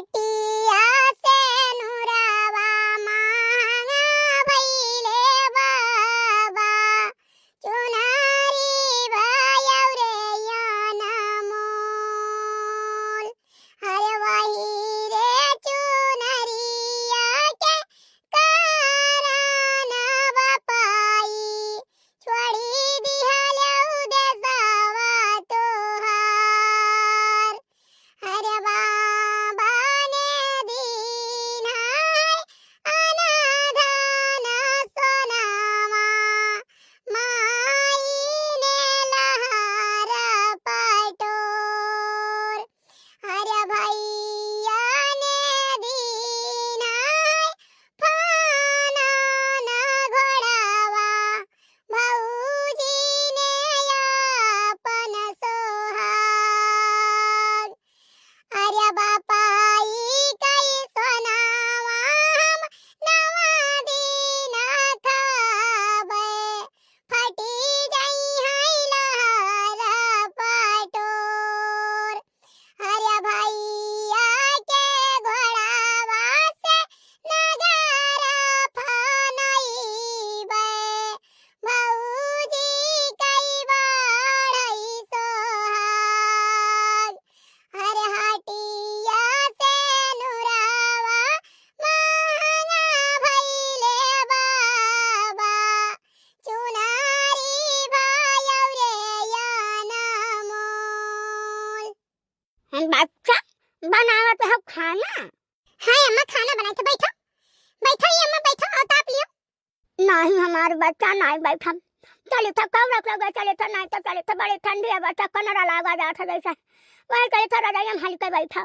हटिया से नुरावा मांगा भइले बाबा चुनारी भयौ रे अनमोल हरे वही रे चुनरिया के कारण बपाई छोड़ी दिहलौ देशवा तोहार हरे बाबा ने दीन है अनाधान सोनावा माई ने लहार पटोर हरे भैया ने दीन है फानन घोड़ावा भौजी ने अपन सोहाग अरे बापाई कई सोनावा हम नवा दिन खाबे फटी जाई है लहर पटोर अरे भैया के घोड़ावा से नगर फनइबे भौजी कई बाढ़ई सोहाग हरे हटिया से नुरावा मांगा भइले बाबा चुनारी भयौ रे अनमोल बच्चा बनावत है खाना हाय अम्मा खाना बनाए थे बैठो बैठो ये अम्मा बैठो और ताप लियो नहीं हमार बच्चा नहीं बैठा चले था कब रख लगा चले था नहीं तो चले था बड़ी ठंडी है बच्चा कनरा लगा जाता जैसा वही करे था रजाई हम हल्के बैठा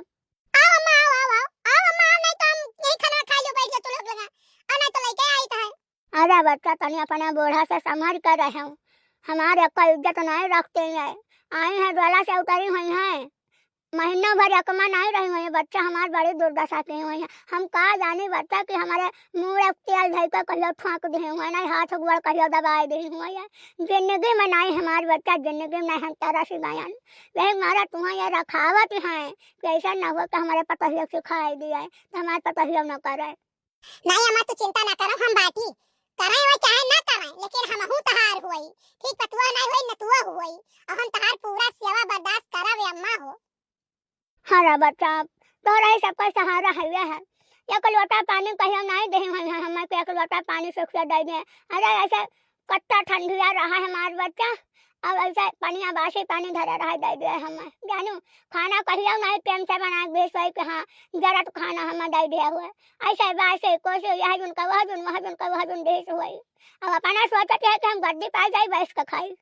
आओ अम्मा आओ अम्मा नहीं तो हम यही खाना खा लो बैठ जा तू लोग लगा और नहीं तो लेके आई था अरे बच्चा तनी अपने बूढ़ा से संभाल कर रहे हूँ हमारे का इज्जत नहीं रखते हैं आई है डोला से उतरी हुई है महीनों भर अकमा नहीं रही हुई है बच्चा हमारे बड़ी दुर्दशा की हुई है हम कहा जाने बच्चा कि हमारे मुँह में तेल धई कर कहियो फाँक दिए हुए नहीं हाथ गोड़ कहियो दबाए दिए हुए है जिंदगी में नहीं हमारे बच्चा जिंदगी में नहीं हम तरह से गायन वही हमारा तुम्हारा ये रखावत है कि ऐसा न हो कि हमारे पतहिया सिखाई दिया है तो हमारे पतहिया न करे नहीं अम्मा तू चिंता न करो हम बाटी कराए वो चाहे ना कराए लेकिन हम हूं तहार हुई ठीक पतुआ नहीं हुई नतुआ हुई और हम तहार पूरा सेवा बर्दाश्त करावे अम्मा हो हरा बच्चा तोरा ही सबका सहारा है या कल लोटा पानी कहियो नहीं दे हम के एक लोटा पानी से खुआ दे दे अरे ऐसे कट्टा ठंडिया रहा है हमार बच्चा अब ऐसे पानिया बासी पानी धरा रहा दे दे हम जानू खाना कहियो नहीं टाइम से बना के भेज के हां जरा तो खाना हम दे दिया हुआ ऐसे बासे कोसे यह जुन का वह जुन भेज हुई अब अपना सोचते है कि हम गड्डी पा जाए बैठ के खाई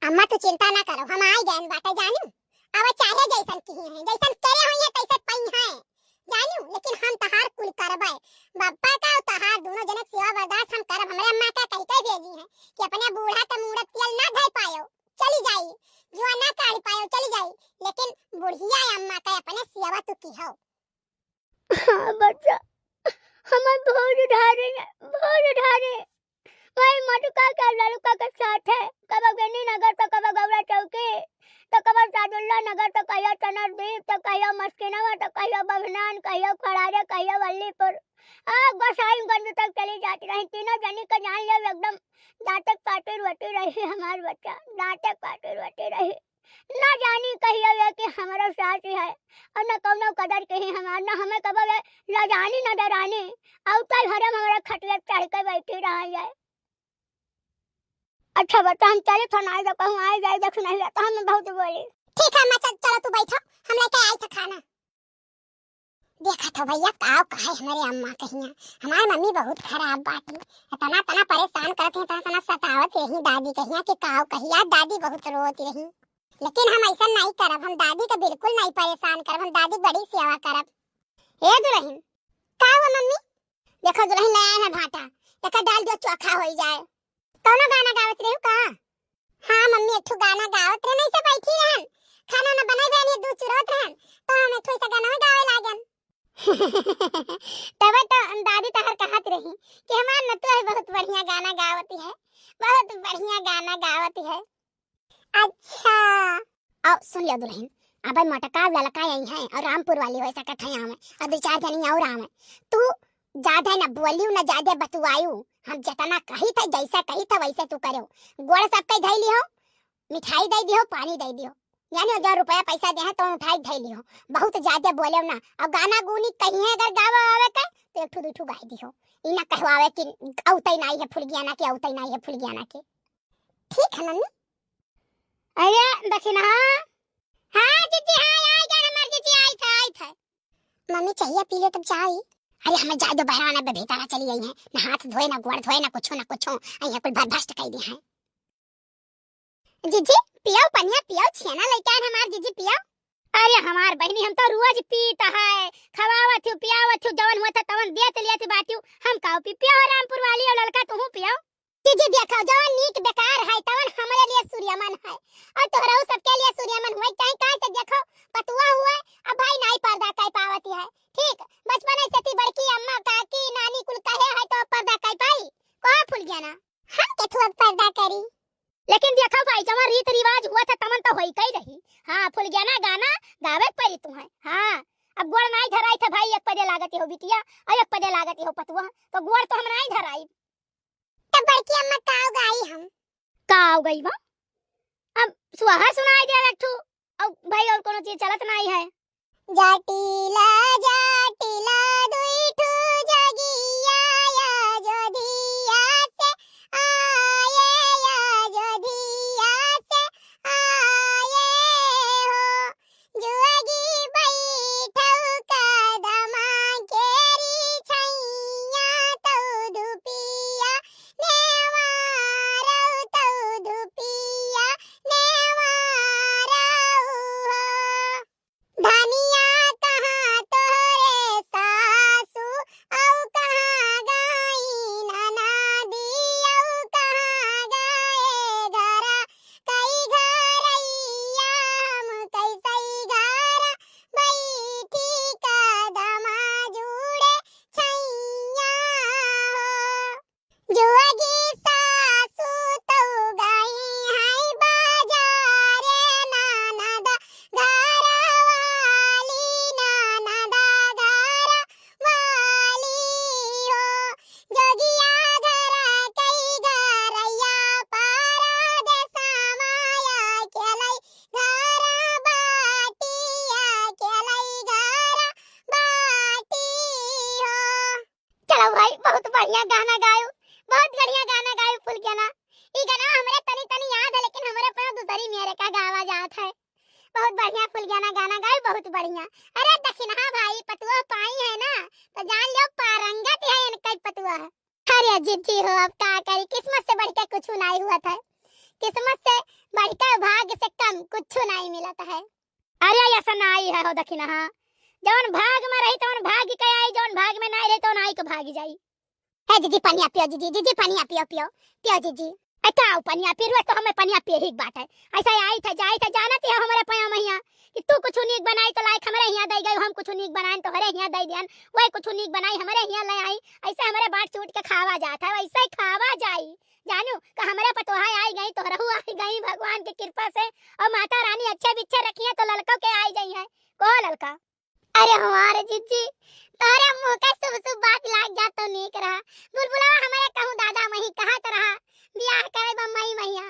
अम्मा तू चिंता ना करो हम आई गए बाटे जानू अब चाहे जैसन की है जैसन करे होइए तैसे पई है जानू लेकिन हम तहार कुल करबे बप्पा का और तहार दोनों जने सेवा बर्दाश्त हम करब हमरे अम्मा का कह के भेजी है कि अपने बूढ़ा का मूरत तेल ना धर पायो चली जाई जुआ ना काढ़ पायो चली जाई लेकिन बुढ़िया अम्मा का अपने सेवा तू की हो हां बच्चा हम भोज ढारे भाई मटका का लड़का के साथ है कब गनी नगर तो कब गौरा चौकी तो कब सादुल्ला नगर तो कहियो चनरदीप तो कहियो मस्किनवा तो कहियो बभनान कहियो खड़ारे कहियो वल्लीपुर गोसाईगंज तक चली जाती रही तीनों जनी का जान ले एकदम दांतक पाटी रोटी रही हमार बच्चा दांतक पाटी रोटी रही ना जानी कहियो ये कि हमारा साथी है और न कौनो कदर कही हमार ना हमें कब ला जानी न डरानी औता घरे हमारा खटिया चढ़ के बैठी रह जाए अच्छा बता हम चले तो नहीं कहूँ आए जाए देख नहीं तो हम बहुत बोली ठीक है मैं चलो तू बैठो हम लेके आई था खाना देखा तो भैया काव कहे हमारे अम्मा कहिया हमारी मम्मी बहुत खराब बाटी तना तना परेशान करते हैं तना सतावत रही दादी कहिया कि काव कहिया दादी बहुत रोती रही लेकिन हम ऐसा नहीं करब हम दादी को बिल्कुल नहीं परेशान करब हम दादी बड़ी सेवा करब ए दुल्हन काव मम्मी देखो दुल्हन लाया है भाटा देखो डाल दो चोखा हो जाए कौनो गाना गावत रहू का हां मम्मी एक गाना गावत रहे नहीं से बैठी रहन खाना न बनाई बेनी दूध चुरत रहन तो हम एक से गाना गावे लागन तब तो दादी तहर कहत रही कि हमार नतुआ बहुत बढ़िया गाना गावती है बहुत बढ़िया गाना गावती है अच्छा आओ सुन लिया दुल्हन अबे मटका ललका यही है और रामपुर वाली हो सकत है आवे और दो चार जनी और आवे। तू ज्यादा न बोलियो न ज्यादा बतवायू, हम जितना कही था जैसा कही था वैसे तू करो। गोड़ सब कई धई लियो, मिठाई दे दियो, पानी दे दियो, यानी जो रुपया पैसा दे है तो उठाई धई लियो। बहुत ज्यादा बोले ना। अब गाना गुनी कहीं है अगर गावा आवे के तो एक ठू दू ठू गा दियो। ई ना कहवावे कि औतई नहीं है फुलगियाना के, औतई नहीं है फुलगियाना के। ठीक है नन्नी? अरे दखिना। हां जीजी हां आई जा हमार जीजी आई था। मम्मी चाहिए पी लो तब चाय। अरे हमें जादू बहराना पे भीतर चली गई है, ना हाथ धोए ना गोड़ धोए ना कुछ अइया कुल भस्ट कई दी है। जीजी पियो पनिया पियो, छेना लेके आन हमार जीजी पियो। अरे हमार बहनी हम तो रोज पीता है, खवावत हूं पियावत हूं, जवन होता तवन देत लियत बाटियो। हम काऊ पी पियो रामपुर वाली और ललका तू पियो। जीजी देखो जवन नीक बेकार है तवन हमरे लिए सूर्यमन है और तोहरा सबके लिए सूर्यमन होई चाहे काहे से देखो पतुआ हुआ अब भाई नहीं पर्दा कई पावती है। ठीक बचपन से ती बड़की अम्मा काकी नानी कुल कहे है तो पर्दा कई पाई कहां फूल गया ना। हम के थोड़ा पर्दा करी, लेकिन देखो भाई जवन रीत रिवाज हुआ था तमन तो होई कई रही। हां फूल गया ना गाना गावे परी तू है। हां अब गोड़ नहीं धराई था भाई, एक पदे लागत हो बिटिया और एक पदे लागत हो पतुआ, तो गोड़ तो हम नहीं धराई। तब बड़की अम्मा काव गाई हम काव गई बा। अब सुहार सुनाई दे रखू अब भाई और कोनो चीज चलत नहीं है। जाटिला जाटिला दुई ठू जगिया या जोधिया से आए या जोधिया से आए हो, जुआगी बैठौ कदमा केरी छैया तौ धुपिया नेवारौ तौ धुपिया नेवारौ हो। धनिया कहाँ तोरे सासू औ कहाँ गई ननदी औ कहाँ गए घरा कई घरैया हम कैसई घरा बैठी कदमा जुड़े छैया हो। जुआगी सासू तौ गई है बाजारे ननदा घरा वाली ननदा घरा वाली हो। जोगिया घरा कई घरैया पारा दे समाया केलई घरा बाटिया केलई घरा बाटी हो। चलो भाई बहुत बढ़िया गाना गायो, बहुत बढ़िया गाना गायो फुल गया ना। ई गाना हमरे तनी तनी याद है लेकिन हमरे पे दूसरी मेरे का गावा जात है। बहुत बढ़िया फुल गया ना गाना गायो बहुत बढ़िया। अरे दखिना भाई पतुआ पाई है ना तो जान लो पारंगत है इनका पतुआ है। अरे जीजी हो अब का करी, किस्मत से बढ़कर कुछ नहीं हुआ था, किस्मत से बढ़कर भाग्य से कम कुछ नहीं मिला है। अरे ऐसा नहीं है हो दखिना जवन भाग में रही तवन भाग के आई, जवन भाग में नहीं रही तो नहीं के भागी जाई। है जीजी पनिया पियो, जीजी जीजी पनिया पियो पियो पियो जीजी। अच्छा पनिया पियो तो हमें पनिया पिए ही बात है। ऐसा आई था जाई था जाना थी हमारे पया मैया कि तू कुछ नीक बनाई तो लाइक हमारे यहाँ दे गई, हम कुछ नीक बनाए तो हमारे यहाँ दे दियन, वही कुछ नीक बनाई हमारे यहाँ ले आई, ऐसे हमारे बाट चूट के खावा जाता है वैसे ही खावा जाई। जानू कि हमारे पतोहा आई गई तो रहू आई गई भगवान की कृपा से, और माता रानी अच्छे बिच्छे रखी है तो ललका के आई गई है। को ललका अरे हमारे जीजी तारे मुंह का शुभ शुभ बात लाग जा तो नीक रहा। बुलबुला हमारे कहूं दादा मही कहा तो रहा बियाह करे बम्मई मैया,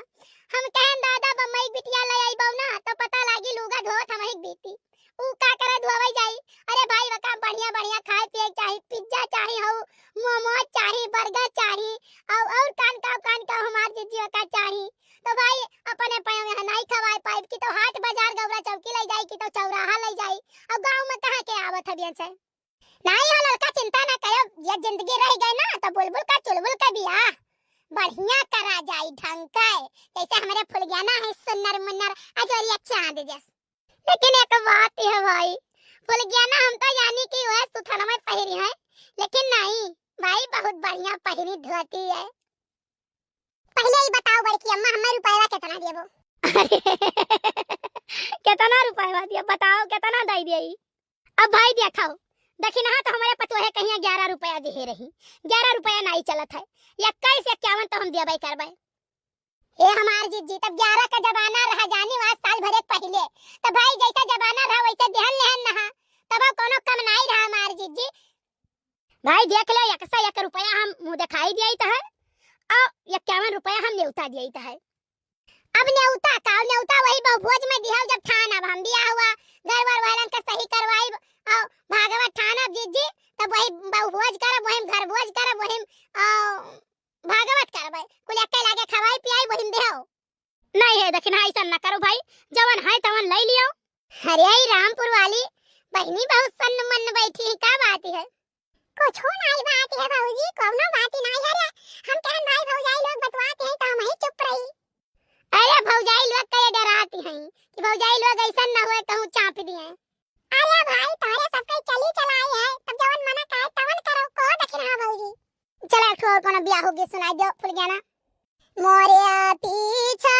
हम कहन दादा बम्मई बिटिया ले आई बौ ना तो पता लागी लूगा धोत हम ही बीती ऊ का करे धोवई जाई। अरे भाई वका बढ़िया बढ़िया खाए पिए चाहिए, पिज्जा चाहिए हो, मोमोज चाहिए, बर्गर चाहिए और कान का हमार जीजी वका चाहिए। तो भाई अपने पाए में नहीं खवाए पाइप की तो हाट बाजार गौरा चौकी ले जाई की तो चौराहा ले जाई, अब गांव में कहां के आवत है से नहीं हो। लड़का चिंता ना करो, ये जिंदगी रह गई ना तो बुलबुल का चुलबुल का बियाह बढ़िया करा जाई ढंग का, जैसे हमारे फुलगियाना है सुन्नर मुन्नर अजोरिया चांद जैसे। लेकिन एक बात है भाई फुलगियाना हम तो यानी कि वह सुथना में पहरी है, लेकिन नहीं भाई बहुत बढ़िया पहरी धोती है। पहले ही बताओ बड़की अम्मा हमें रुपया कितना देबो? कितना रुपया दिया बताओ कितना दे दिए? अब भाई देखो दखिना तो हमारे पतोहे कहीं 11 रुपया दे रही, 11 रुपया नहीं चलत है, 21 51 तो हम देबे करबे। ए हमार जीजी तब 11 का जमाना रहा जानी वहां साल भरे पहले तो भाई जैसा जमाना रहा वैसे देहन लेहन नहा तब कोनो कम नहीं रहा हमार जीजी भाई देख ले 101 रुपया हम मुंह दिखाई दिया तो है और 51 रुपया हम न्योता दिया तो है अब न्योता का न्योता वही भोज में दिया जब ठान अब हम दिया हुआ गड़बड़ वालन का सही करवाई और भागवत ठान अब जीजी तब वही भोज करब वही घर भोज करब वही भागवत करबै कुल एक लागे खवाई पियाई वही देहो नहीं है दक्षिणा ऐसा न करो भाई जवन है तवन ले लियो अरे रामपुर वाली बहनी बहुत सन्न मन बैठी है का बात है कुछ हो नहीं बात है बाबूजी कोनो बात नहीं है रे हम कहन भाई भौजाई लोग बतवाते हैं तो हम ही चुप रही अरे भौजाई लोग कहे डराती हैं कि भौजाई लोग ऐसा न हुए कहूं चाप दिए अरे भाई तोरे सब कई चली चलाई है तब जवन मना कहे तवन करो को दक्षिणा भौजी चला छोड़ कोनो बियाह होगी सुनाई दो फुल गाना मोरे पीछा